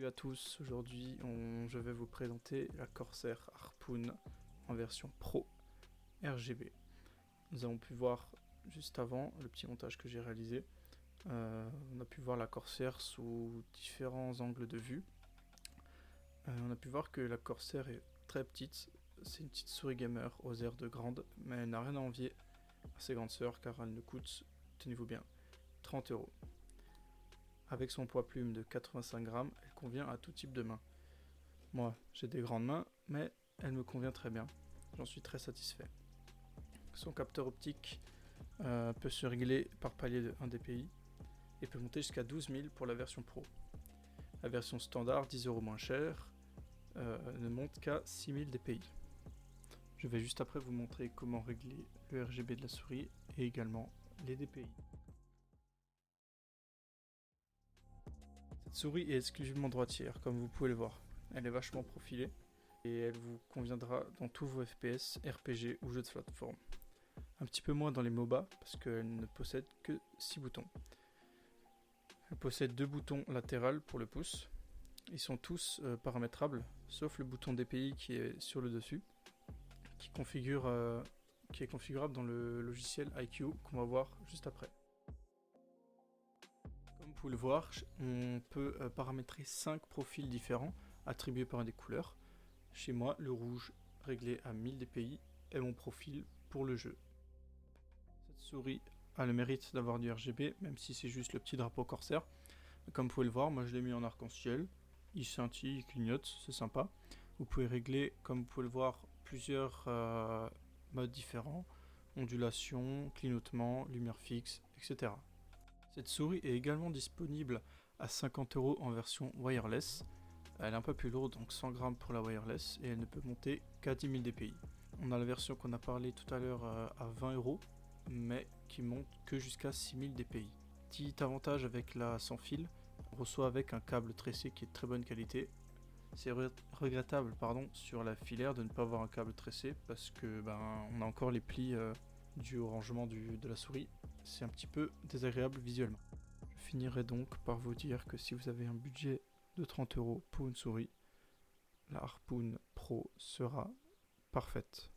à tous, aujourd'hui je vais vous présenter la Corsair Harpoon en version Pro RGB. Nous avons pu voir juste avant le petit montage que j'ai réalisé. On a pu voir la Corsair sous différents angles de vue. On a pu voir que la Corsair est très petite, c'est une petite souris gamer aux airs de grande, mais elle n'a rien à envier à ses grandes sœurs car elle ne coûte, tenez-vous bien, 30€. Avec son poids plume de 85 grammes, elle convient à tout type de main. Moi, j'ai des grandes mains, mais elle me convient très bien. J'en suis très satisfait. Son capteur optique peut se régler par palier de 1 dpi et peut monter jusqu'à 12 000 pour la version Pro. La version standard, 10€ moins chère, ne monte qu'à 6000 dpi. Je vais juste après vous montrer comment régler le RGB de la souris et également les dpi. Cette souris est exclusivement droitière, comme vous pouvez le voir. Elle est vachement profilée et elle vous conviendra dans tous vos FPS, RPG ou jeux de plateforme. Un petit peu moins dans les MOBA parce qu'elle ne possède que 6 boutons. Elle possède 2 boutons latéraux pour le pouce. Ils sont tous paramétrables, sauf le bouton DPI qui est sur le dessus, qui est configurable dans le logiciel iCUE qu'on va voir juste après. Comme vous pouvez le voir, on peut paramétrer 5 profils différents attribués par des couleurs. Chez moi, le rouge réglé à 1000 dpi est mon profil pour le jeu. Cette souris a le mérite d'avoir du RGB, même si c'est juste le petit drapeau Corsair. Comme vous pouvez le voir, moi je l'ai mis en arc-en-ciel. Il scintille, il clignote, c'est sympa. Vous pouvez régler, comme vous pouvez le voir, plusieurs modes différents. Ondulation, clignotement, lumière fixe, etc. Cette souris est également disponible à 50€ en version wireless. Elle est un peu plus lourde, donc 100 grammes pour la wireless, et elle ne peut monter qu'à 10 000 dpi. On a la version qu'on a parlé tout à l'heure à 20€, mais qui monte que jusqu'à 6000 dpi. Petit avantage avec la sans fil, on reçoit avec un câble tressé qui est de très bonne qualité. C'est regrettable sur la filaire de ne pas avoir un câble tressé parce que on a encore les plis dus au rangement de la souris. C'est un petit peu désagréable visuellement. Je finirai donc par vous dire que si vous avez un budget de 30€ pour une souris, la Harpoon Pro sera parfaite.